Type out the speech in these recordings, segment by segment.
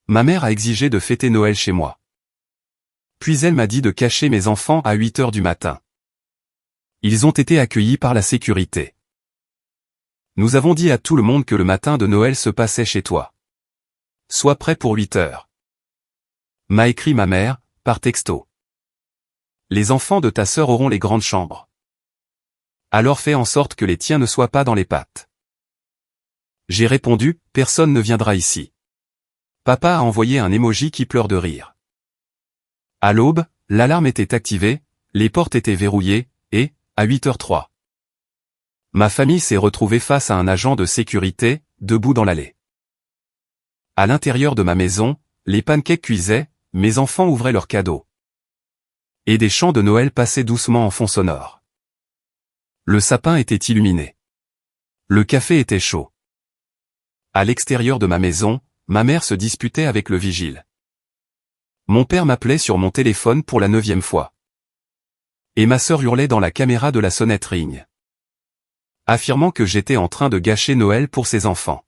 Ma mère a exigé de fêter Noël chez moi. Puis elle m'a dit de cacher mes enfants à 8 heures du matin. Ils ont été accueillis par la sécurité. Nous avons dit à tout le monde que le matin de Noël se passait chez toi. Sois prêt pour 8 heures. M'a écrit ma mère, par texto. Les enfants de ta sœur auront les grandes chambres. Alors fais en sorte que les tiens ne soient pas dans les pattes. J'ai répondu, personne ne viendra ici. Papa a envoyé un emoji qui pleure de rire. À l'aube, l'alarme était activée, les portes étaient verrouillées, et, à 8h03. Ma famille s'est retrouvée face à un agent de sécurité, debout dans l'allée. À l'intérieur de ma maison, les pancakes cuisaient, mes enfants ouvraient leurs cadeaux. Et des chants de Noël passaient doucement en fond sonore. Le sapin était illuminé. Le café était chaud. À l'extérieur de ma maison, ma mère se disputait avec le vigile. Mon père m'appelait sur mon téléphone pour la 9e fois. Et ma sœur hurlait dans la caméra de la sonnette Ring, affirmant que j'étais en train de gâcher Noël pour ses enfants.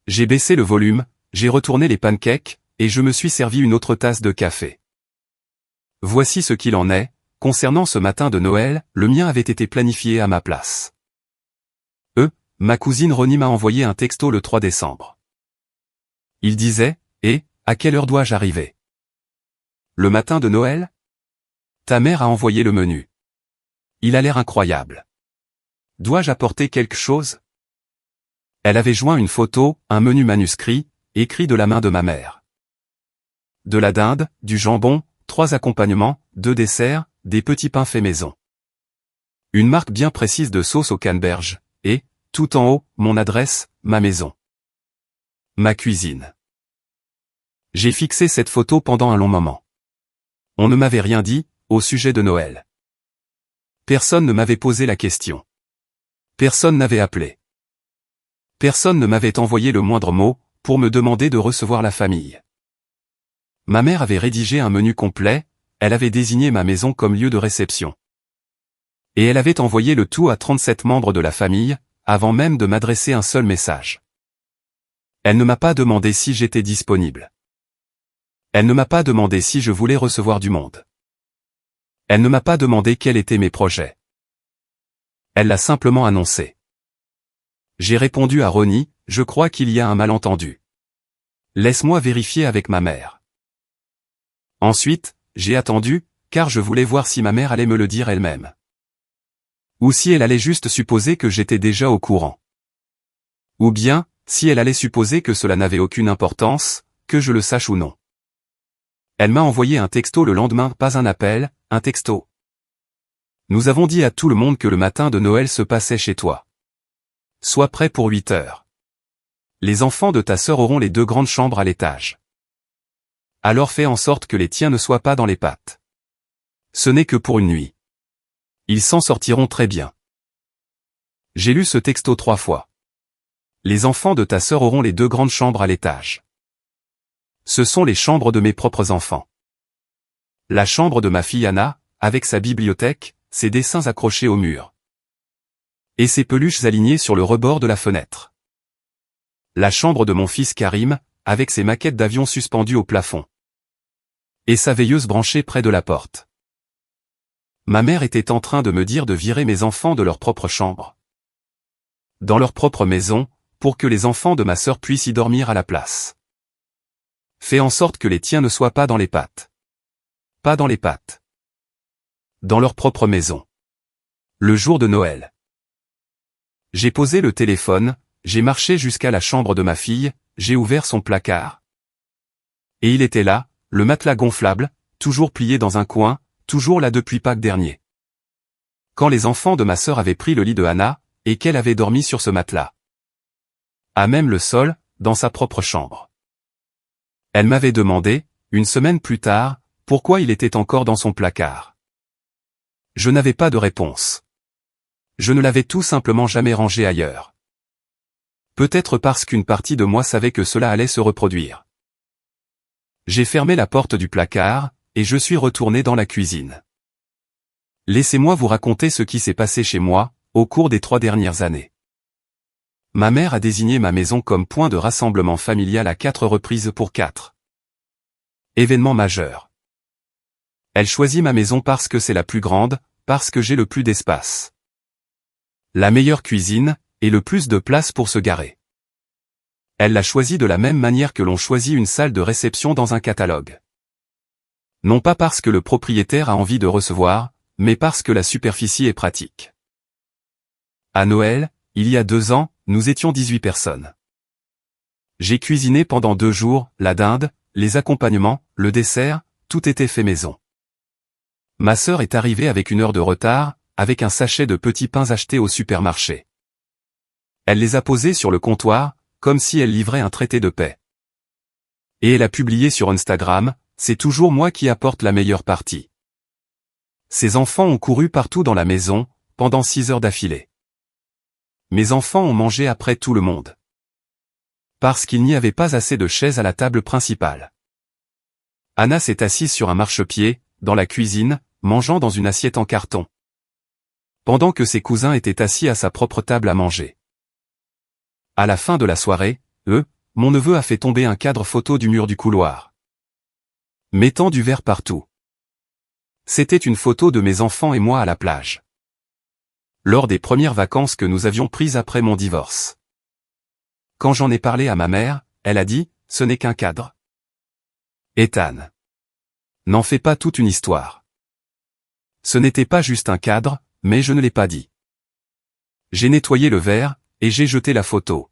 J'ai baissé le volume, j'ai retourné les pancakes, et je me suis servi une autre tasse de café. Voici ce qu'il en est, concernant ce matin de Noël, le mien avait été planifié à ma place. Ma cousine Ronnie m'a envoyé un texto le 3 décembre. Il disait, « Et, à quelle heure dois-je arriver ? Le matin de Noël ? Ta mère a envoyé le menu. Il a l'air incroyable. Dois-je apporter quelque chose ? » Elle avait joint une photo, un menu manuscrit, écrit de la main de ma mère. De la dinde, du jambon, 3 accompagnements, 2 desserts, des petits pains faits maison. Une marque bien précise de sauce au canneberge, et, tout en haut, mon adresse, ma maison. Ma cuisine. J'ai fixé cette photo pendant un long moment. On ne m'avait rien dit, au sujet de Noël. Personne ne m'avait posé la question. Personne n'avait appelé. Personne ne m'avait envoyé le moindre mot, pour me demander de recevoir la famille. Ma mère avait rédigé un menu complet, elle avait désigné ma maison comme lieu de réception. Et elle avait envoyé le tout à 37 membres de la famille, avant même de m'adresser un seul message. Elle ne m'a pas demandé si j'étais disponible. Elle ne m'a pas demandé si je voulais recevoir du monde. Elle ne m'a pas demandé quels étaient mes projets. Elle l'a simplement annoncé. J'ai répondu à Ronnie, je crois qu'il y a un malentendu. Laisse-moi vérifier avec ma mère. Ensuite, j'ai attendu, car je voulais voir si ma mère allait me le dire elle-même. Ou si elle allait juste supposer que j'étais déjà au courant. Ou bien, si elle allait supposer que cela n'avait aucune importance, que je le sache ou non. Elle m'a envoyé un texto le lendemain, pas un appel, un texto. Nous avons dit à tout le monde que le matin de Noël se passait chez toi. Sois prêt pour 8 heures. Les enfants de ta sœur auront les 2 grandes chambres à l'étage. Alors fais en sorte que les tiens ne soient pas dans les pattes. Ce n'est que pour une nuit. Ils s'en sortiront très bien. J'ai lu ce texto 3 fois. Les enfants de ta sœur auront les 2 grandes chambres à l'étage. Ce sont les chambres de mes propres enfants. La chambre de ma fille Anna, avec sa bibliothèque, ses dessins accrochés au mur. Et ses peluches alignées sur le rebord de la fenêtre. La chambre de mon fils Karim, avec ses maquettes d'avions suspendues au plafond. Et sa veilleuse branchée près de la porte. Ma mère était en train de me dire de virer mes enfants de leur propre chambre. Dans leur propre maison, pour que les enfants de ma sœur puissent y dormir à la place. Fais en sorte que les tiens ne soient pas dans les pattes. Pas dans les pattes. Dans leur propre maison. Le jour de Noël. J'ai posé le téléphone, j'ai marché jusqu'à la chambre de ma fille, j'ai ouvert son placard. Et il était là, le matelas gonflable, toujours plié dans un coin, toujours là depuis Pâques dernier. Quand les enfants de ma sœur avaient pris le lit de Anna, et qu'elle avait dormi sur ce matelas. À même le sol, dans sa propre chambre. Elle m'avait demandé, une semaine plus tard, pourquoi il était encore dans son placard. Je n'avais pas de réponse. Je ne l'avais tout simplement jamais rangé ailleurs. Peut-être parce qu'une partie de moi savait que cela allait se reproduire. J'ai fermé la porte du placard, et je suis retourné dans la cuisine. Laissez-moi vous raconter ce qui s'est passé chez moi, au cours des 3 dernières années. Ma mère a désigné ma maison comme point de rassemblement familial à 4 reprises pour 4 événements majeurs. Elle choisit ma maison parce que c'est la plus grande, parce que j'ai le plus d'espace, la meilleure cuisine, et le plus de place pour se garer. Elle l'a choisie de la même manière que l'on choisit une salle de réception dans un catalogue. Non pas parce que le propriétaire a envie de recevoir, mais parce que la superficie est pratique. À Noël, il y a 2 ans, nous étions 18 personnes. J'ai cuisiné pendant 2 jours, la dinde, les accompagnements, le dessert, tout était fait maison. Ma sœur est arrivée avec 1 heure de retard, avec un sachet de petits pains achetés au supermarché. Elle les a posés sur le comptoir, comme si elle livrait un traité de paix. Et elle a publié sur Instagram, « C'est toujours moi qui apporte la meilleure partie ». Ses enfants ont couru partout dans la maison, pendant 6 heures d'affilée. Mes enfants ont mangé après tout le monde. Parce qu'il n'y avait pas assez de chaises à la table principale. Anna s'est assise sur un marchepied, dans la cuisine, mangeant dans une assiette en carton. Pendant que ses cousins étaient assis à sa propre table à manger. À la fin de la soirée, mon neveu a fait tomber un cadre photo du mur du couloir, mettant du verre partout. C'était une photo de mes enfants et moi à la plage. Lors des premières vacances que nous avions prises après mon divorce. Quand j'en ai parlé à ma mère, elle a dit, « Ce n'est qu'un cadre. » Ethan, n'en fais pas toute une histoire. Ce n'était pas juste un cadre, mais je ne l'ai pas dit. J'ai nettoyé le verre, et j'ai jeté la photo.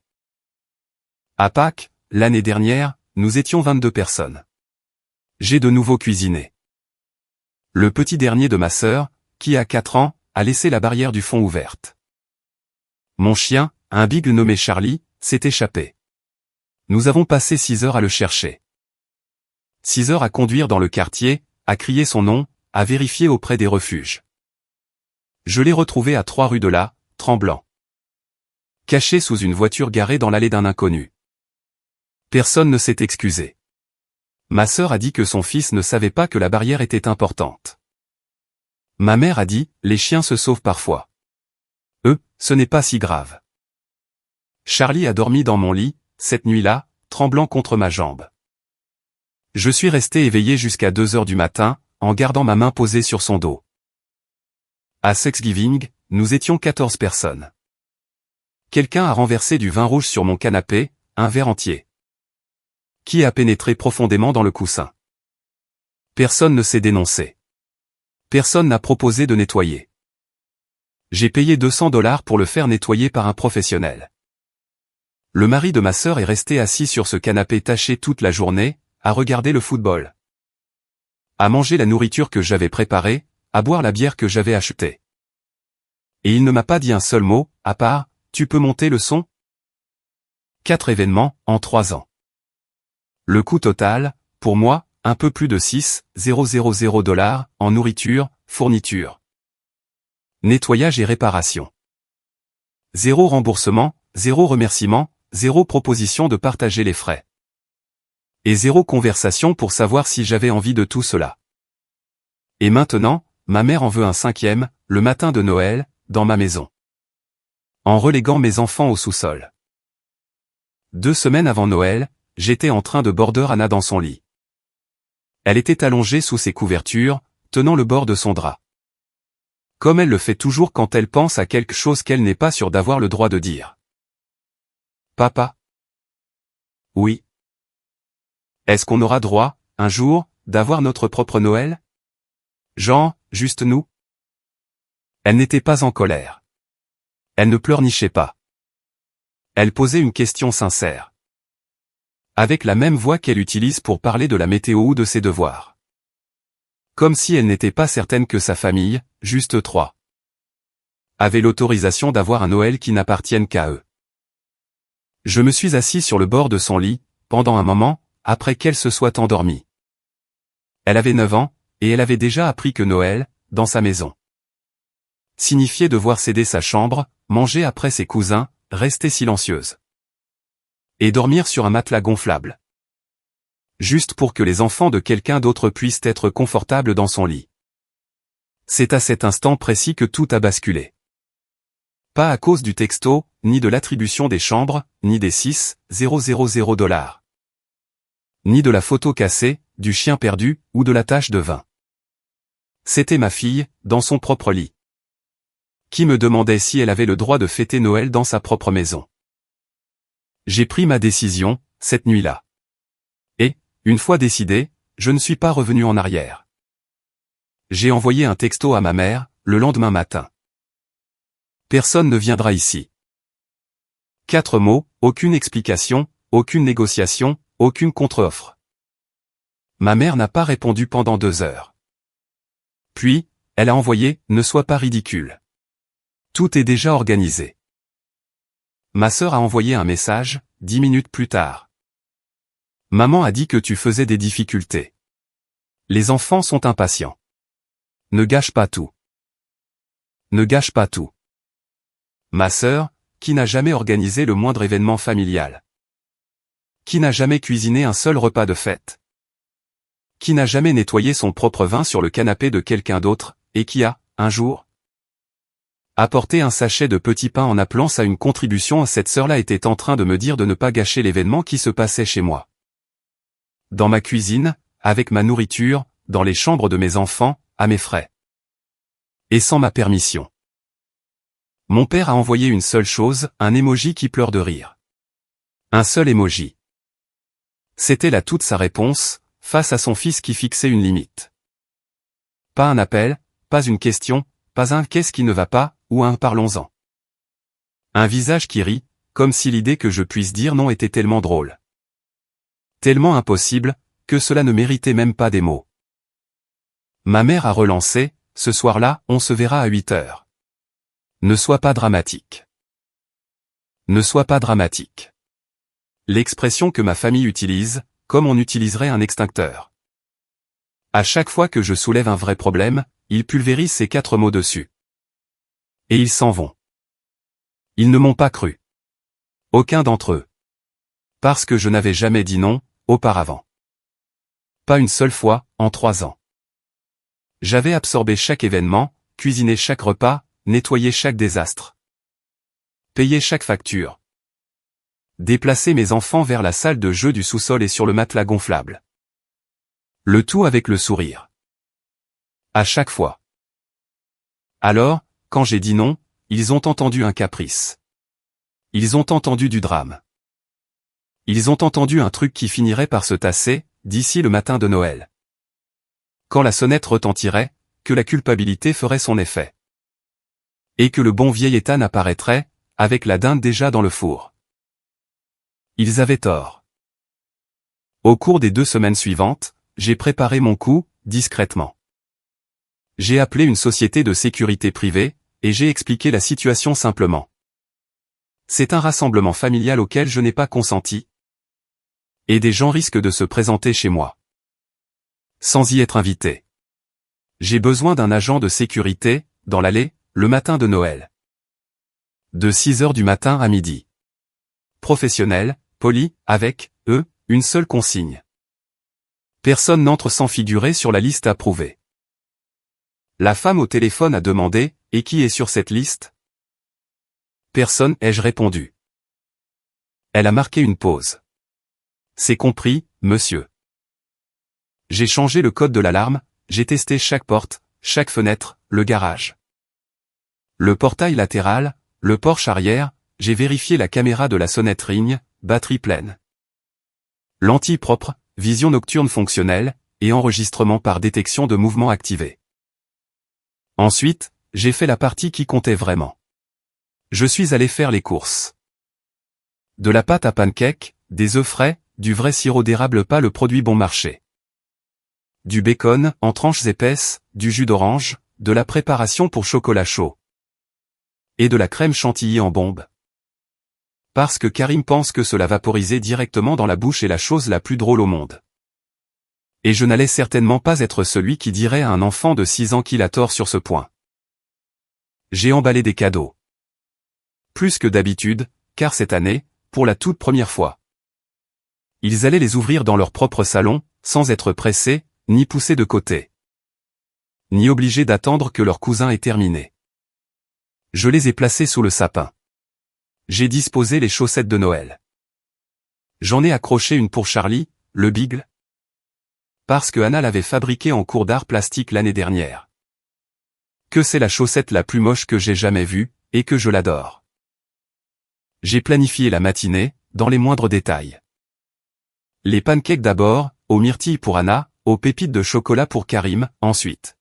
À Pâques, l'année dernière, nous étions 22 personnes. J'ai de nouveau cuisiné. Le petit dernier de ma sœur, qui a 4 ans, a laissé la barrière du fond ouverte. Mon chien, un beagle nommé Charlie, s'est échappé. Nous avons passé 6 heures à le chercher. 6 heures à conduire dans le quartier, à crier son nom, à vérifier auprès des refuges. Je l'ai retrouvé à 3 rue de là, tremblant. Caché sous une voiture garée dans l'allée d'un inconnu. Personne ne s'est excusé. Ma sœur a dit que son fils ne savait pas que la barrière était importante. Ma mère a dit, les chiens se sauvent parfois. Ce n'est pas si grave. Charlie a dormi dans mon lit, cette nuit-là, tremblant contre ma jambe. Je suis resté éveillé jusqu'à 2 heures du matin, en gardant ma main posée sur son dos. À Thanksgiving, nous étions 14 personnes. Quelqu'un a renversé du vin rouge sur mon canapé, un verre entier. Qui a pénétré profondément dans le coussin. Personne ne s'est dénoncé. Personne n'a proposé de nettoyer. J'ai payé $200 pour le faire nettoyer par un professionnel. Le mari de ma sœur est resté assis sur ce canapé taché toute la journée, à regarder le football. À manger la nourriture que j'avais préparée, à boire la bière que j'avais achetée. Et il ne m'a pas dit un seul mot, à part, « Tu peux monter le son ?» 4 événements, en 3 ans. Le coût total, pour moi, un peu plus de $6,000 en nourriture, fourniture, nettoyage et réparation. 0 remboursement, 0 remerciement, 0 proposition de partager les frais. Et 0 conversation pour savoir si j'avais envie de tout cela. Et maintenant, ma mère en veut un 5e, le matin de Noël, dans ma maison. En reléguant mes enfants au sous-sol. 2 semaines avant Noël, j'étais en train de border Anna dans son lit. Elle était allongée sous ses couvertures, tenant le bord de son drap. Comme elle le fait toujours quand elle pense à quelque chose qu'elle n'est pas sûre d'avoir le droit de dire. Papa? Oui. Est-ce qu'on aura droit, un jour, d'avoir notre propre Noël? Genre, juste nous? Elle n'était pas en colère. Elle ne pleurnichait pas. Elle posait une question sincère. Avec la même voix qu'elle utilise pour parler de la météo ou de ses devoirs. Comme si elle n'était pas certaine que sa famille, juste 3, avait l'autorisation d'avoir un Noël qui n'appartienne qu'à eux. Je me suis assis sur le bord de son lit, pendant un moment, après qu'elle se soit endormie. Elle avait 9 ans, et elle avait déjà appris que Noël, dans sa maison, signifiait devoir céder sa chambre, manger après ses cousins, rester silencieuse. Et dormir sur un matelas gonflable. Juste pour que les enfants de quelqu'un d'autre puissent être confortables dans son lit. C'est à cet instant précis que tout a basculé. Pas à cause du texto, ni de l'attribution des chambres, ni des 6,000 $. Ni de la photo cassée, du chien perdu, ou de la tache de vin. C'était ma fille, dans son propre lit. Qui me demandait si elle avait le droit de fêter Noël dans sa propre maison. J'ai pris ma décision, cette nuit-là. Et, une fois décidé, je ne suis pas revenu en arrière. J'ai envoyé un texto à ma mère, le lendemain matin. Personne ne viendra ici. 4 mots, aucune explication, aucune négociation, aucune contre-offre. Ma mère n'a pas répondu pendant 2 heures. Puis, elle a envoyé « Ne sois pas ridicule. Tout est déjà organisé ». Ma sœur a envoyé un message, 10 minutes plus tard. Maman a dit que tu faisais des difficultés. Les enfants sont impatients. Ne gâche pas tout. Ne gâche pas tout. Ma sœur, qui n'a jamais organisé le moindre événement familial. Qui n'a jamais cuisiné un seul repas de fête. Qui n'a jamais nettoyé son propre vin sur le canapé de quelqu'un d'autre, et qui a, un jour, apporté un sachet de petits pains en appelant ça une contribution. Cette sœur-là était en train de me dire de ne pas gâcher l'événement qui se passait chez moi. Dans ma cuisine, avec ma nourriture, dans les chambres de mes enfants, à mes frais. Et sans ma permission. Mon père a envoyé une seule chose, un emoji qui pleure de rire. Un seul emoji. C'était là toute sa réponse, face à son fils qui fixait une limite. Pas un appel, pas une question, pas un « qu'est-ce qui ne va pas » ou un « parlons-en ». Un visage qui rit, comme si l'idée que je puisse dire non était tellement drôle. Tellement impossible, que cela ne méritait même pas des mots. Ma mère a relancé, « Ce soir-là, on se verra à 8 heures. Ne sois pas dramatique. Ne sois pas dramatique. » L'expression que ma famille utilise, comme on utiliserait un extincteur. À chaque fois que je soulève un vrai problème, ils pulvérisent ces 4 mots dessus. Et ils s'en vont. Ils ne m'ont pas cru. Aucun d'entre eux. Parce que je n'avais jamais dit non, auparavant. Pas une seule fois, en 3 ans. J'avais absorbé chaque événement, cuisiné chaque repas, nettoyé chaque désastre. Payé chaque facture. Déplacer mes enfants vers la salle de jeu du sous-sol et sur le matelas gonflable. Le tout avec le sourire. À chaque fois. Alors, quand j'ai dit non, ils ont entendu un caprice. Ils ont entendu du drame. Ils ont entendu un truc qui finirait par se tasser, d'ici le matin de Noël. Quand la sonnette retentirait, que la culpabilité ferait son effet. Et que le bon vieil Ethan apparaîtrait, avec la dinde déjà dans le four. Ils avaient tort. Au cours des 2 semaines suivantes, j'ai préparé mon coup, discrètement. J'ai appelé une société de sécurité privée, et j'ai expliqué la situation simplement. C'est un rassemblement familial auquel je n'ai pas consenti. Et des gens risquent de se présenter chez moi. Sans y être invité. J'ai besoin d'un agent de sécurité, dans l'allée, le matin de Noël. De 6 heures du matin à midi. Professionnel, poli, avec, eux, une seule consigne. Personne n'entre sans figurer sur la liste approuvée. La femme au téléphone a demandé, « Et qui est sur cette liste ?» Personne, ai-je répondu. Elle a marqué une pause. C'est compris, monsieur. J'ai changé le code de l'alarme, j'ai testé chaque porte, chaque fenêtre, le garage. Le portail latéral, le porche arrière, j'ai vérifié la caméra de la sonnette Ring, batterie pleine. Lentille propre, vision nocturne fonctionnelle, et enregistrement par détection de mouvement activé. Ensuite, j'ai fait la partie qui comptait vraiment. Je suis allé faire les courses. De la pâte à pancake, des œufs frais, du vrai sirop d'érable pas le produit bon marché. Du bacon, en tranches épaisses, du jus d'orange, de la préparation pour chocolat chaud. Et de la crème chantilly en bombe. Parce que Karim pense que cela vaporisait directement dans la bouche est la chose la plus drôle au monde. Et je n'allais certainement pas être celui qui dirait à un enfant de 6 ans qu'il a tort sur ce point. J'ai emballé des cadeaux. Plus que d'habitude, car cette année, pour la toute première fois. Ils allaient les ouvrir dans leur propre salon, sans être pressés, ni poussés de côté. Ni obligés d'attendre que leur cousin ait terminé. Je les ai placés sous le sapin. J'ai disposé les chaussettes de Noël. J'en ai accroché une pour Charlie, le Beagle. Parce que Anna l'avait fabriqué en cours d'art plastique l'année dernière. Que c'est la chaussette la plus moche que j'ai jamais vue, et que je l'adore. J'ai planifié la matinée, dans les moindres détails. Les pancakes d'abord, aux myrtilles pour Anna, aux pépites de chocolat pour Karim, ensuite.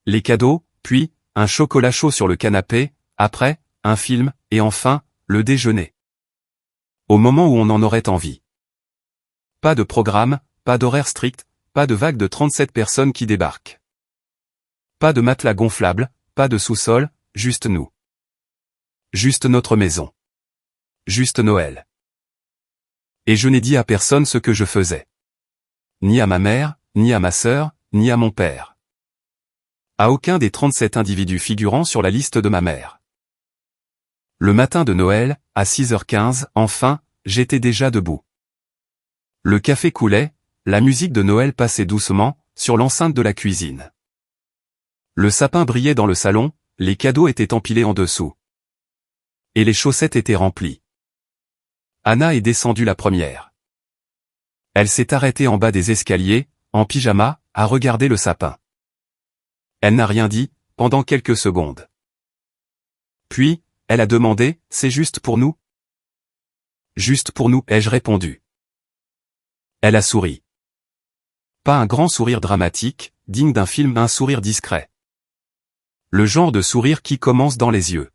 Les cadeaux, puis, un chocolat chaud sur le canapé, après, un film, et enfin, le déjeuner. Au moment où on en aurait envie. Pas de programme, pas d'horaire strict, pas de vague de 37 personnes qui débarquent. Pas de matelas gonflable, pas de sous-sol, juste nous. Juste notre maison. Juste Noël. Et je n'ai dit à personne ce que je faisais. Ni à ma mère, ni à ma sœur, ni à mon père. À aucun des 37 individus figurant sur la liste de ma mère. Le matin de Noël, à 6h15, enfin, j'étais déjà debout. Le café coulait, la musique de Noël passait doucement, sur l'enceinte de la cuisine. Le sapin brillait dans le salon, les cadeaux étaient empilés en dessous. Et les chaussettes étaient remplies. Anna est descendue la première. Elle s'est arrêtée en bas des escaliers, en pyjama, à regarder le sapin. Elle n'a rien dit, pendant quelques secondes. Puis, elle a demandé, « C'est juste pour nous ?» Juste pour nous, ai-je répondu. Elle a souri. Pas un grand sourire dramatique, digne d'un film, un sourire discret. Le genre de sourire qui commence dans les yeux.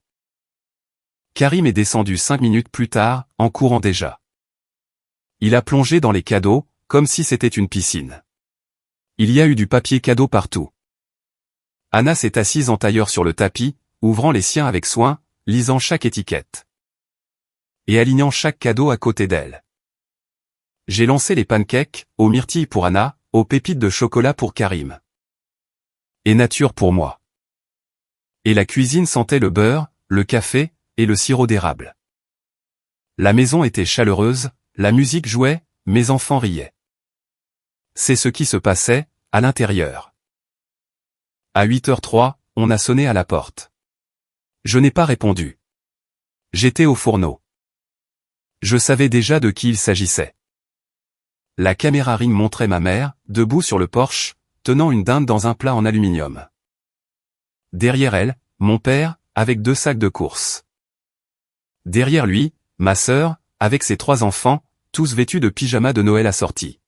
Karim est descendu 5 minutes plus tard, en courant déjà. Il a plongé dans les cadeaux, comme si c'était une piscine. Il y a eu du papier cadeau partout. Anna s'est assise en tailleur sur le tapis, ouvrant les siens avec soin, lisant chaque étiquette. Et alignant chaque cadeau à côté d'elle. J'ai lancé les pancakes, aux myrtilles pour Anna, aux pépites de chocolat pour Karim. Et nature pour moi. Et la cuisine sentait le beurre, le café, et le sirop d'érable. La maison était chaleureuse, la musique jouait, mes enfants riaient. C'est ce qui se passait, à l'intérieur. À 8h03, on a sonné à la porte. Je n'ai pas répondu. J'étais au fourneau. Je savais déjà de qui il s'agissait. La caméra Ring montrait ma mère, debout sur le porche, tenant une dinde dans un plat en aluminium. Derrière elle, mon père, avec 2 sacs de courses. Derrière lui, ma sœur, avec ses 3 enfants, tous vêtus de pyjama de Noël assortis.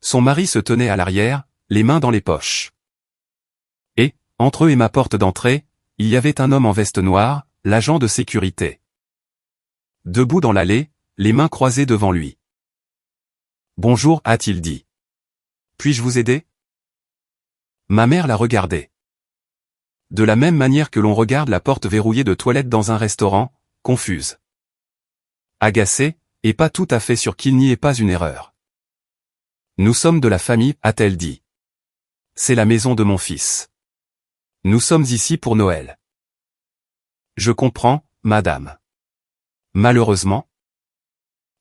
Son mari se tenait à l'arrière, les mains dans les poches. Et, entre eux et ma porte d'entrée, il y avait un homme en veste noire, l'agent de sécurité. Debout dans l'allée, les mains croisées devant lui. « Bonjour » a-t-il dit. « Puis-je vous aider ?» Ma mère l'a regardé. De la même manière que l'on regarde la porte verrouillée de toilette dans un restaurant, confuse. Agacée, et pas tout à fait sûre qu'il n'y ait pas une erreur. « Nous sommes de la famille » a-t-elle dit. « C'est la maison de mon fils. Nous sommes ici pour Noël. » Je comprends, madame. Malheureusement,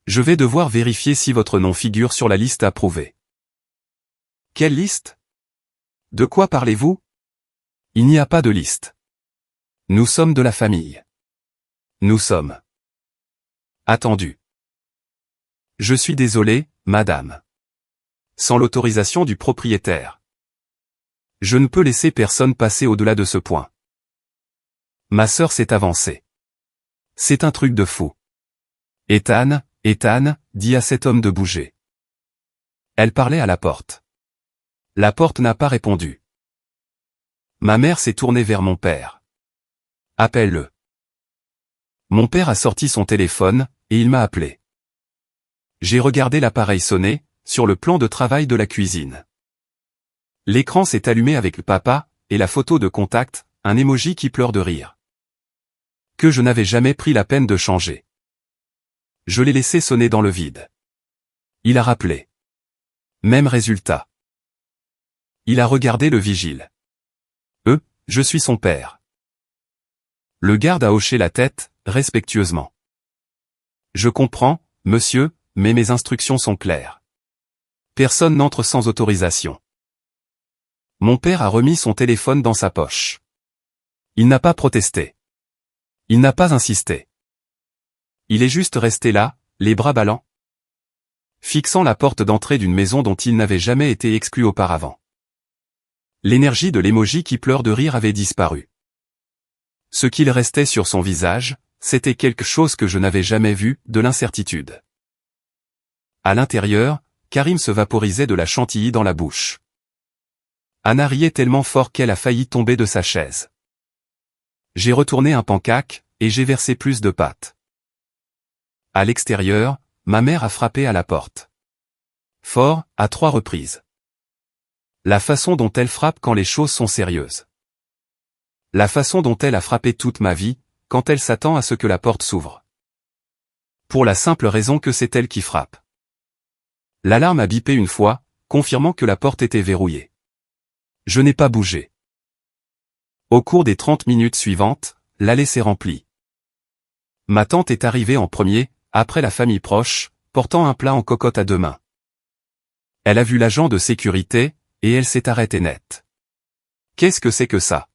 je vais devoir vérifier si votre nom figure sur la liste approuvée. Quelle liste? De quoi parlez-vous? Il n'y a pas de liste. Nous sommes de la famille. Nous sommes. Attendu. Je suis désolé, madame. Sans l'autorisation du propriétaire. Je ne peux laisser personne passer au-delà de ce point. Ma sœur s'est avancée. C'est un truc de fou. Ethan, dis à cet homme de bouger. Elle parlait à la porte. La porte n'a pas répondu. Ma mère s'est tournée vers mon père. Appelle-le. Mon père a sorti son téléphone, et il m'a appelé. J'ai regardé l'appareil sonner, sur le plan de travail de la cuisine. L'écran s'est allumé avec le papa, et la photo de contact, un emoji qui pleure de rire. Que je n'avais jamais pris la peine de changer. Je l'ai laissé sonner dans le vide. Il a rappelé. Même résultat. Il a regardé le vigile. Je suis son père. Le garde a hoché la tête, respectueusement. Je comprends, monsieur, mais mes instructions sont claires. Personne n'entre sans autorisation. Mon père a remis son téléphone dans sa poche. Il n'a pas protesté. Il n'a pas insisté. Il est juste resté là, les bras ballants, fixant la porte d'entrée d'une maison dont il n'avait jamais été exclu auparavant. L'énergie de l'émoji qui pleure de rire avait disparu. Ce qu'il restait sur son visage, c'était quelque chose que je n'avais jamais vu, de l'incertitude. À l'intérieur, Karim se vaporisait de la chantilly dans la bouche. Anna riait tellement fort qu'elle a failli tomber de sa chaise. J'ai retourné un pancake, et j'ai versé plus de pâte. À l'extérieur, ma mère a frappé à la porte. Fort, à 3 reprises. La façon dont elle frappe quand les choses sont sérieuses. La façon dont elle a frappé toute ma vie, quand elle s'attend à ce que la porte s'ouvre. Pour la simple raison que c'est elle qui frappe. L'alarme a bipé une fois, confirmant que la porte était verrouillée. Je n'ai pas bougé. Au cours des 30 minutes suivantes, l'allée s'est remplie. Ma tante est arrivée en premier, après la famille proche, portant un plat en cocotte à 2 mains. Elle a vu l'agent de sécurité, et elle s'est arrêtée net. Qu'est-ce que c'est que ça?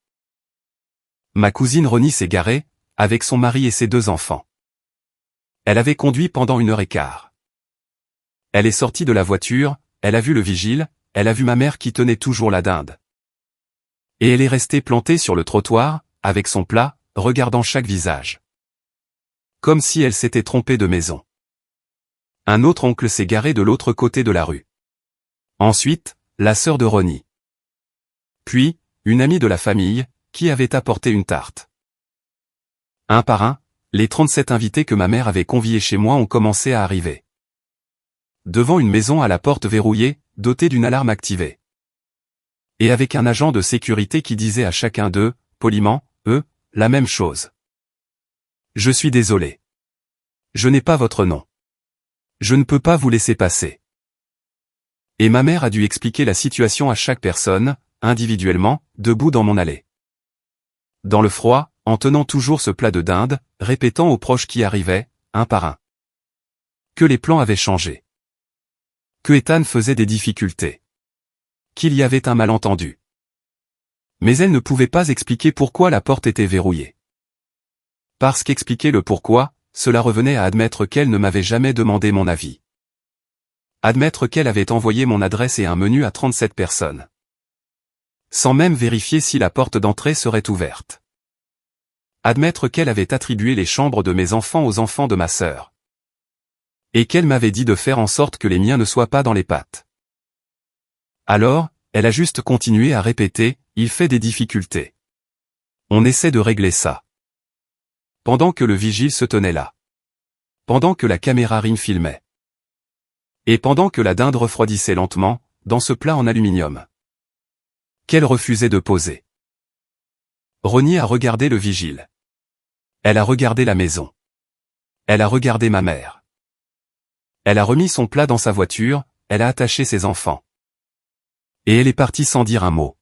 Ma cousine Ronnie s'est garée, avec son mari et ses 2 enfants. Elle avait conduit pendant 1h15. Elle est sortie de la voiture, elle a vu le vigile, elle a vu ma mère qui tenait toujours la dinde. Et elle est restée plantée sur le trottoir, avec son plat, regardant chaque visage. Comme si elle s'était trompée de maison. Un autre oncle s'est garé de l'autre côté de la rue. Ensuite, la sœur de Ronnie. Puis, une amie de la famille, qui avait apporté une tarte. Un par un, les 37 invités que ma mère avait conviés chez moi ont commencé à arriver. Devant une maison à la porte verrouillée, dotée d'une alarme activée. Et avec un agent de sécurité qui disait à chacun d'eux, poliment, la même chose. Je suis désolé. Je n'ai pas votre nom. Je ne peux pas vous laisser passer. Et ma mère a dû expliquer la situation à chaque personne, individuellement, debout dans mon allée. Dans le froid, en tenant toujours ce plat de dinde, répétant aux proches qui arrivaient, un par un. Que les plans avaient changé. Que Ethan faisait des difficultés. Qu'il y avait un malentendu. Mais elle ne pouvait pas expliquer pourquoi la porte était verrouillée. Parce qu'expliquer le pourquoi, cela revenait à admettre qu'elle ne m'avait jamais demandé mon avis. Admettre qu'elle avait envoyé mon adresse et un menu à 37 personnes. Sans même vérifier si la porte d'entrée serait ouverte. Admettre qu'elle avait attribué les chambres de mes enfants aux enfants de ma sœur. Et qu'elle m'avait dit de faire en sorte que les miens ne soient pas dans les pattes. Alors, elle a juste continué à répéter, il fait des difficultés. On essaie de régler ça. Pendant que le vigile se tenait là. Pendant que la caméra Ring filmait. Et pendant que la dinde refroidissait lentement, dans ce plat en aluminium. Qu'elle refusait de poser. Ronnie a regardé le vigile. Elle a regardé la maison. Elle a regardé ma mère. Elle a remis son plat dans sa voiture, elle a attaché ses enfants. Et elle est partie sans dire un mot.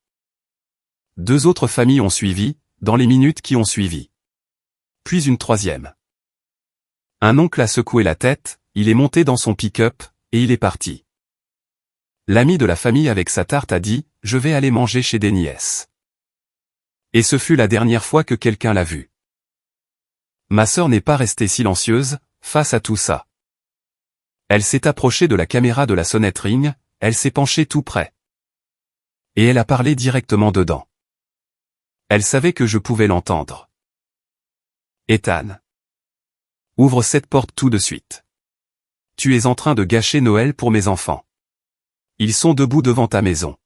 2 autres familles ont suivi, dans les minutes qui ont suivi. Puis une 3e. Un oncle a secoué la tête, il est monté dans son pick-up, et il est parti. L'ami de la famille avec sa tarte a dit, je vais aller manger chez des nièces. Et ce fut la dernière fois que quelqu'un l'a vu. Ma sœur n'est pas restée silencieuse, face à tout ça. Elle s'est approchée de la caméra de la sonnette Ring, elle s'est penchée tout près. Et elle a parlé directement dedans. Elle savait que je pouvais l'entendre. Ethan. Ouvre cette porte tout de suite. Tu es en train de gâcher Noël pour mes enfants. Ils sont debout devant ta maison.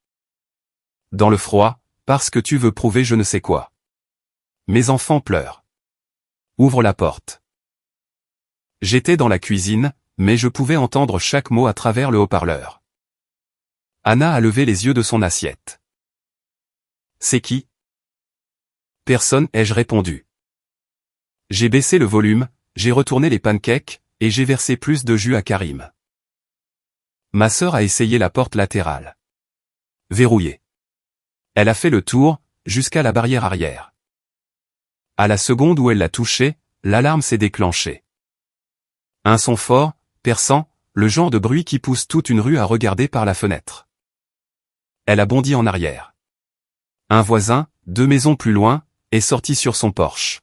Dans le froid, parce que tu veux prouver je ne sais quoi. Mes enfants pleurent. Ouvre la porte. J'étais dans la cuisine, mais je pouvais entendre chaque mot à travers le haut-parleur. Anna a levé les yeux de son assiette. C'est qui? Personne, ai-je répondu. J'ai baissé le volume, j'ai retourné les pancakes, et j'ai versé plus de jus à Karim. Ma sœur a essayé la porte latérale. Verrouillée. Elle a fait le tour, jusqu'à la barrière arrière. À la seconde où elle l'a touchée, l'alarme s'est déclenchée. Un son fort, perçant, le genre de bruit qui pousse toute une rue à regarder par la fenêtre. Elle a bondi en arrière. Un voisin, 2 maisons plus loin, est sorti sur son porche.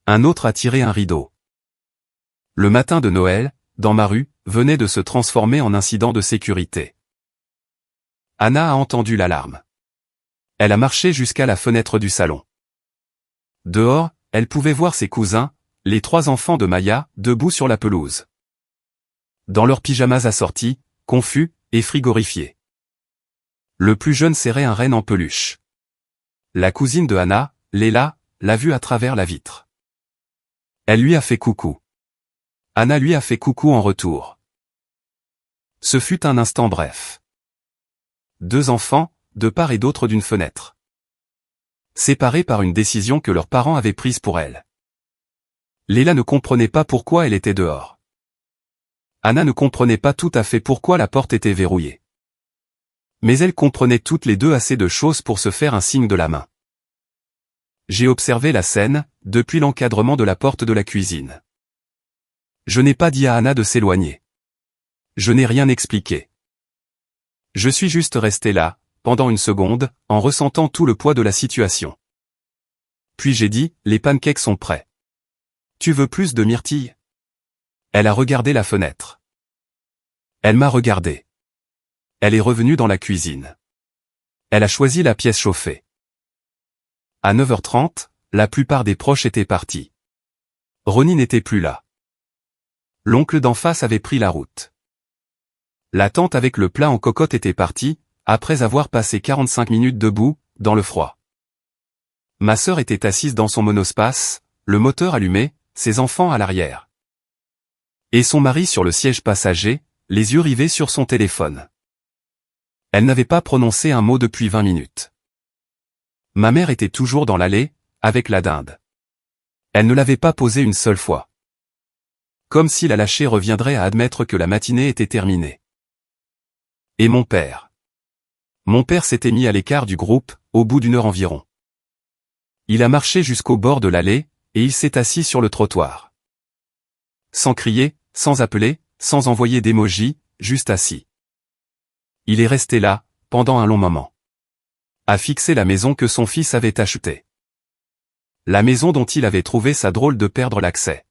Un autre a tiré un rideau. Le matin de Noël, dans ma rue, venait de se transformer en incident de sécurité. Anna a entendu l'alarme. Elle a marché jusqu'à la fenêtre du salon. Dehors, elle pouvait voir ses cousins, les 3 enfants de Maya, debout sur la pelouse. Dans leurs pyjamas assortis, confus et frigorifiés. Le plus jeune serrait un renne en peluche. La cousine de Anna, Léla, l'a vu à travers la vitre. Elle lui a fait coucou. Anna lui a fait coucou en retour. Ce fut un instant bref. 2 enfants, de part et d'autre d'une fenêtre. Séparés par une décision que leurs parents avaient prise pour elle. Léla ne comprenait pas pourquoi elle était dehors. Anna ne comprenait pas tout à fait pourquoi la porte était verrouillée. Mais elles comprenaient toutes les deux assez de choses pour se faire un signe de la main. J'ai observé la scène, depuis l'encadrement de la porte de la cuisine. Je n'ai pas dit à Anna de s'éloigner. Je n'ai rien expliqué. Je suis juste resté là, pendant une seconde, en ressentant tout le poids de la situation. Puis j'ai dit, les pancakes sont prêts. Tu veux plus de myrtilles? Elle a regardé la fenêtre. Elle m'a regardé. Elle est revenue dans la cuisine. Elle a choisi la pièce chauffée. À 9h30, la plupart des proches étaient partis. Ronnie n'était plus là. L'oncle d'en face avait pris la route. La tante avec le plat en cocotte était partie, après avoir passé 45 minutes debout, dans le froid. Ma sœur était assise dans son monospace, le moteur allumé, ses enfants à l'arrière. Et son mari sur le siège passager, les yeux rivés sur son téléphone. Elle n'avait pas prononcé un mot depuis 20 minutes. Ma mère était toujours dans l'allée, avec la dinde. Elle ne l'avait pas posée une seule fois. Comme si la lâcher reviendrait à admettre que la matinée était terminée. Et mon père. Mon père s'était mis à l'écart du groupe, au bout d'1 heure environ. Il a marché jusqu'au bord de l'allée, et il s'est assis sur le trottoir. Sans crier, sans appeler, sans envoyer d'émoji, juste assis. Il est resté là, pendant un long moment. À fixer la maison que son fils avait achetée. La maison dont il avait trouvé ça drôle de perdre l'accès.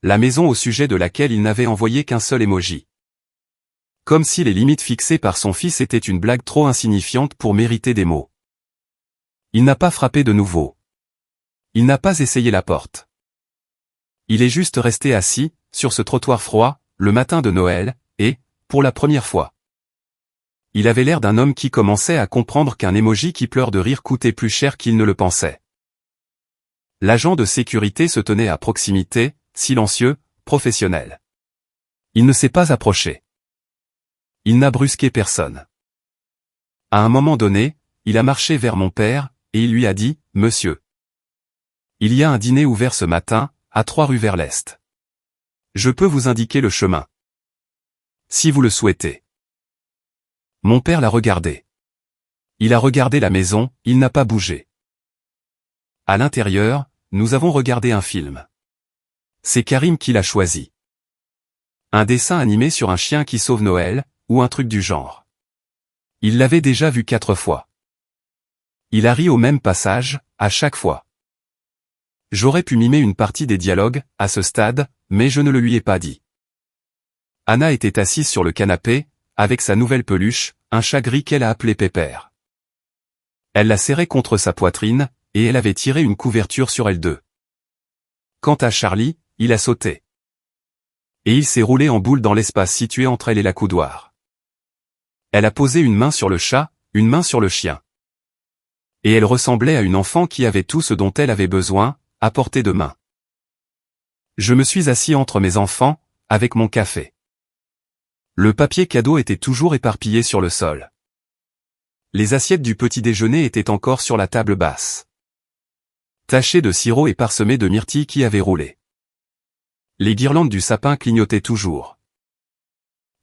La maison au sujet de laquelle il n'avait envoyé qu'un seul émoji. Comme si les limites fixées par son fils étaient une blague trop insignifiante pour mériter des mots. Il n'a pas frappé de nouveau. Il n'a pas essayé la porte. Il est juste resté assis, sur ce trottoir froid, le matin de Noël, et, pour la première fois. Il avait l'air d'un homme qui commençait à comprendre qu'un émoji qui pleure de rire coûtait plus cher qu'il ne le pensait. L'agent de sécurité se tenait à proximité, silencieux, professionnel. Il ne s'est pas approché. Il n'a brusqué personne. À un moment donné, il a marché vers mon père, et il lui a dit, « Monsieur. Il y a un dîner ouvert ce matin, à 3 rue vers l'Est. Je peux vous indiquer le chemin. Si vous le souhaitez. » Mon père l'a regardé. Il a regardé la maison, il n'a pas bougé. À l'intérieur, nous avons regardé un film. C'est Karim qui l'a choisi. Un dessin animé sur un chien qui sauve Noël, ou un truc du genre. Il l'avait déjà vu 4 fois. Il a ri au même passage, à chaque fois. J'aurais pu mimer une partie des dialogues, à ce stade, mais je ne le lui ai pas dit. Anna était assise sur le canapé, avec sa nouvelle peluche, un chat gris qu'elle a appelé Pépère. Elle l'a serré contre sa poitrine, et elle avait tiré une couverture sur elle deux. Quant à Charlie, il a sauté. Et il s'est roulé en boule dans l'espace situé entre elle et la coudoir. Elle a posé une main sur le chat, une main sur le chien. Et elle ressemblait à une enfant qui avait tout ce dont elle avait besoin, à portée de main. Je me suis assis entre mes enfants, avec mon café. Le papier cadeau était toujours éparpillé sur le sol. Les assiettes du petit déjeuner étaient encore sur la table basse. Tachées de sirop et parsemées de myrtilles qui avaient roulé. Les guirlandes du sapin clignotaient toujours.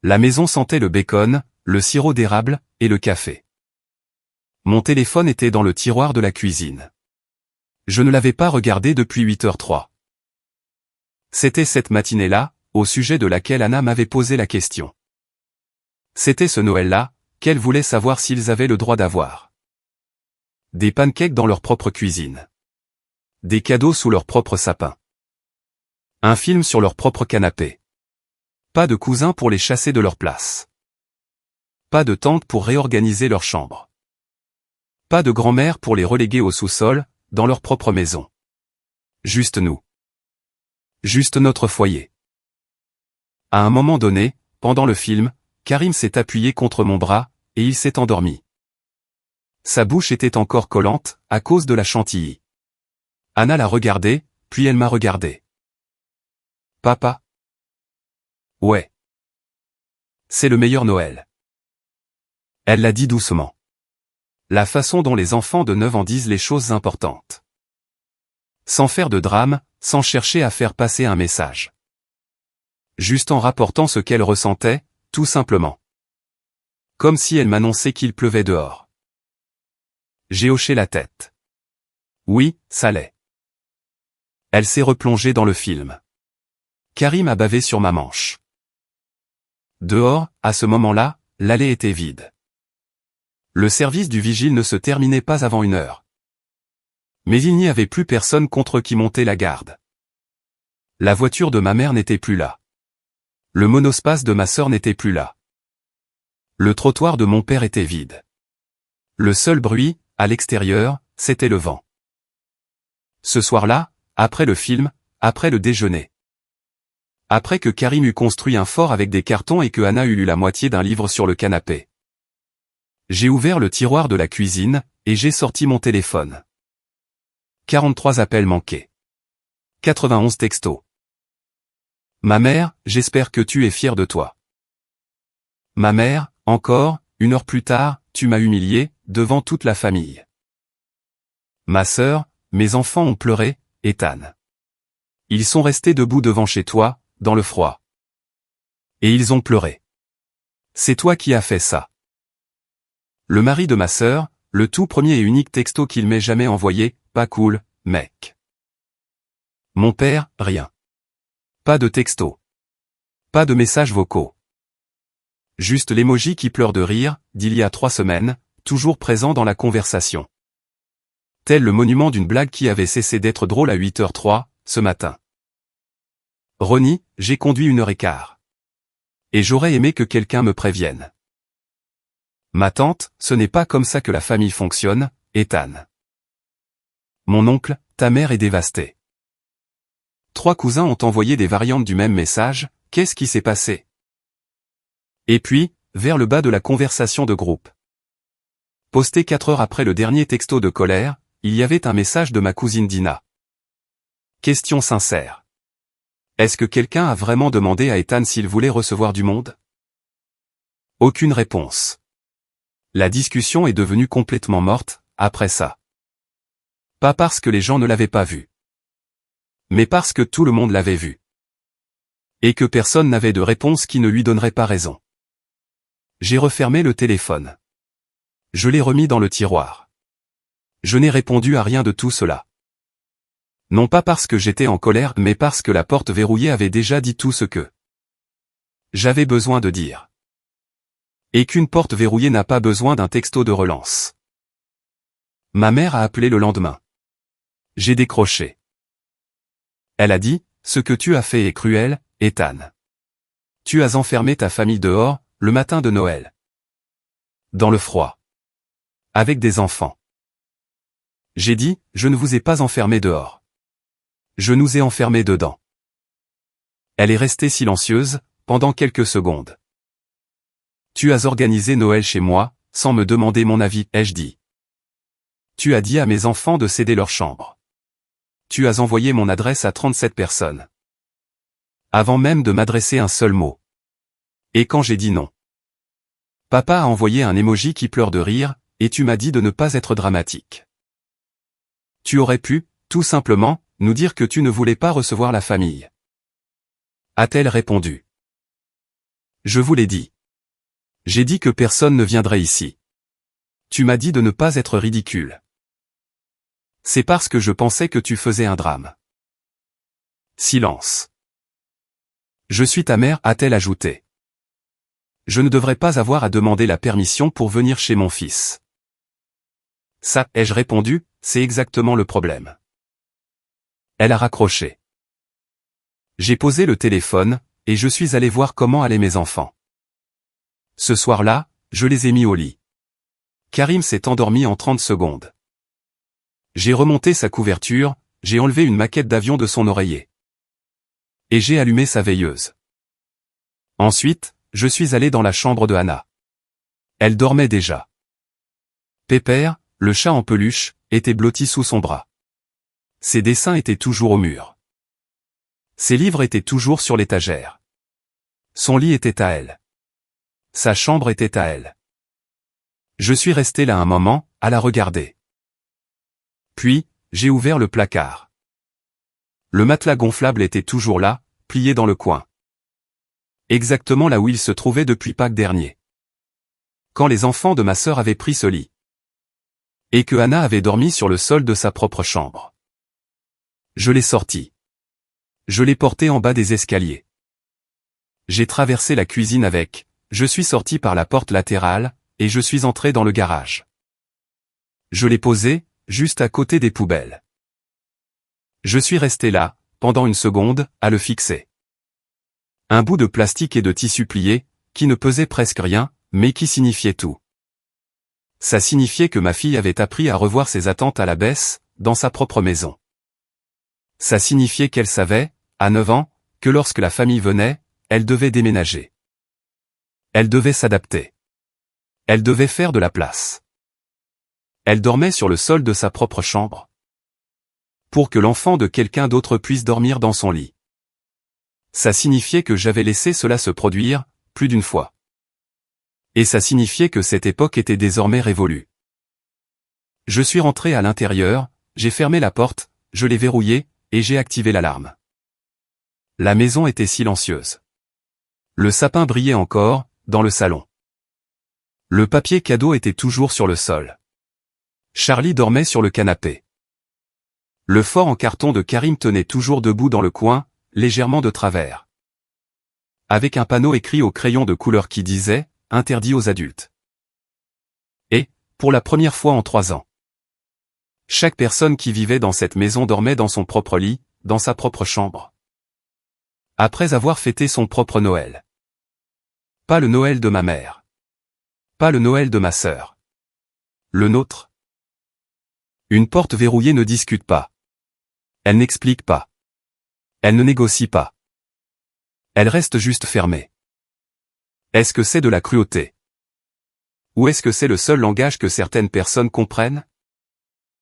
La maison sentait le bacon, le sirop d'érable, et le café. Mon téléphone était dans le tiroir de la cuisine. Je ne l'avais pas regardé depuis 8h03. C'était cette matinée-là, au sujet de laquelle Anna m'avait posé la question. C'était ce Noël-là, qu'elle voulait savoir s'ils avaient le droit d'avoir. Des pancakes dans leur propre cuisine. Des cadeaux sous leur propre sapin. Un film sur leur propre canapé. Pas de cousins pour les chasser de leur place. Pas de tante pour réorganiser leur chambre. Pas de grand-mère pour les reléguer au sous-sol, dans leur propre maison. Juste nous. Juste notre foyer. À un moment donné, pendant le film, Karim s'est appuyé contre mon bras, et il s'est endormi. Sa bouche était encore collante, à cause de la chantilly. Anna l'a regardé, puis elle m'a regardé. Papa? Ouais. C'est le meilleur Noël. Elle l'a dit doucement. La façon dont les enfants de 9 ans disent les choses importantes. Sans faire de drame, sans chercher à faire passer un message. Juste en rapportant ce qu'elle ressentait, tout simplement. Comme si elle m'annonçait qu'il pleuvait dehors. J'ai hoché la tête. Oui, ça l'est. Elle s'est replongée dans le film. Karim a bavé sur ma manche. Dehors, à ce moment-là, l'allée était vide. Le service du vigile ne se terminait pas avant 1 heure. Mais il n'y avait plus personne contre qui monter la garde. La voiture de ma mère n'était plus là. Le monospace de ma sœur n'était plus là. Le trottoir de mon père était vide. Le seul bruit, à l'extérieur, c'était le vent. Ce soir-là, après le film, après le déjeuner. Après que Karim eut construit un fort avec des cartons et que Anna eut lu la moitié d'un livre sur le canapé. J'ai ouvert le tiroir de la cuisine, et j'ai sorti mon téléphone. 43 appels manqués. 91 textos. Ma mère, j'espère que tu es fière de toi. Ma mère, encore, 1 heure plus tard, tu m'as humilié, devant toute la famille. Ma sœur, mes enfants ont pleuré, Ethan. Ils sont restés debout devant chez toi, dans le froid. Et ils ont pleuré. C'est toi qui as fait ça. Le mari de ma sœur, le tout premier et unique texto qu'il m'ait jamais envoyé, pas cool, mec. Mon père, rien. Pas de texto. Pas de messages vocaux. Juste l'emoji qui pleure de rire, d'il y a 3 semaines, toujours présent dans la conversation. Tel le monument d'une blague qui avait cessé d'être drôle à 8h03, ce matin. Ronnie, j'ai conduit 1h15. Et j'aurais aimé que quelqu'un me prévienne. Ma tante, ce n'est pas comme ça que la famille fonctionne, Ethan. Mon oncle, ta mère est dévastée. 3 cousins ont envoyé des variantes du même message, qu'est-ce qui s'est passé? Et puis, vers le bas de la conversation de groupe. Posté 4 heures après le dernier texto de colère, il y avait un message de ma cousine Dina. Question sincère. Est-ce que quelqu'un a vraiment demandé à Ethan s'il voulait recevoir du monde? Aucune réponse. La discussion est devenue complètement morte, après ça. Pas parce que les gens ne l'avaient pas vu. Mais parce que tout le monde l'avait vu. Et que personne n'avait de réponse qui ne lui donnerait pas raison. J'ai refermé le téléphone. Je l'ai remis dans le tiroir. Je n'ai répondu à rien de tout cela. Non pas parce que j'étais en colère, mais parce que la porte verrouillée avait déjà dit tout ce que j'avais besoin de dire. Et qu'une porte verrouillée n'a pas besoin d'un texto de relance. Ma mère a appelé le lendemain. J'ai décroché. Elle a dit, ce que tu as fait est cruel, Ethan. Tu as enfermé ta famille dehors, le matin de Noël. Dans le froid. Avec des enfants. J'ai dit, je ne vous ai pas enfermé dehors. Je nous ai enfermés dedans. Elle est restée silencieuse, pendant quelques secondes. Tu as organisé Noël chez moi, sans me demander mon avis, ai-je dit. Tu as dit à mes enfants de céder leur chambre. Tu as envoyé mon adresse à 37 personnes. Avant même de m'adresser un seul mot. Et quand j'ai dit non. Papa a envoyé un emoji qui pleure de rire, et tu m'as dit de ne pas être dramatique. Tu aurais pu, tout simplement, nous dire que tu ne voulais pas recevoir la famille. A-t-elle répondu. Je vous l'ai dit. J'ai dit que personne ne viendrait ici. Tu m'as dit de ne pas être ridicule. C'est parce que je pensais que tu faisais un drame. Silence. Je suis ta mère, a-t-elle ajouté. Je ne devrais pas avoir à demander la permission pour venir chez mon fils. Ça, ai-je répondu, c'est exactement le problème. Elle a raccroché. J'ai posé le téléphone, et je suis allé voir comment allaient mes enfants. Ce soir-là, je les ai mis au lit. Karim s'est endormi en 30 secondes. J'ai remonté sa couverture, j'ai enlevé une maquette d'avion de son oreiller. Et j'ai allumé sa veilleuse. Ensuite, je suis allé dans la chambre de Hannah. Elle dormait déjà. Pépère, le chat en peluche, était blotti sous son bras. Ses dessins étaient toujours au mur. Ses livres étaient toujours sur l'étagère. Son lit était à elle. Sa chambre était à elle. Je suis resté là un moment, à la regarder. Puis, j'ai ouvert le placard. Le matelas gonflable était toujours là, plié dans le coin. Exactement là où il se trouvait depuis Pâques dernier. Quand les enfants de ma sœur avaient pris ce lit. Et que Hannah avait dormi sur le sol de sa propre chambre. Je l'ai sorti. Je l'ai porté en bas des escaliers. J'ai traversé la cuisine avec, je suis sorti par la porte latérale, et je suis entré dans le garage. Je l'ai posé, juste à côté des poubelles. Je suis resté là, pendant une seconde, à le fixer. Un bout de plastique et de tissu plié, qui ne pesait presque rien, mais qui signifiait tout. Ça signifiait que ma fille avait appris à revoir ses attentes à la baisse, dans sa propre maison. Ça signifiait qu'elle savait, à 9 ans, que lorsque la famille venait, elle devait déménager. Elle devait s'adapter. Elle devait faire de la place. Elle dormait sur le sol de sa propre chambre. Pour que l'enfant de quelqu'un d'autre puisse dormir dans son lit. Ça signifiait que j'avais laissé cela se produire, plus d'une fois. Et ça signifiait que cette époque était désormais révolue. Je suis rentré à l'intérieur, j'ai fermé la porte, je l'ai verrouillée, et j'ai activé l'alarme. La maison était silencieuse. Le sapin brillait encore, dans le salon. Le papier cadeau était toujours sur le sol. Charlie dormait sur le canapé. Le fort en carton de Karim tenait toujours debout dans le coin, légèrement de travers. Avec un panneau écrit au crayon de couleur qui disait « Interdit aux adultes ». Et, pour la première fois en 3 ans. Chaque personne qui vivait dans cette maison dormait dans son propre lit, dans sa propre chambre. Après avoir fêté son propre Noël. Pas le Noël de ma mère. Pas le Noël de ma sœur. Le nôtre. Une porte verrouillée ne discute pas. Elle n'explique pas. Elle ne négocie pas. Elle reste juste fermée. Est-ce que c'est de la cruauté? Ou est-ce que c'est le seul langage que certaines personnes comprennent?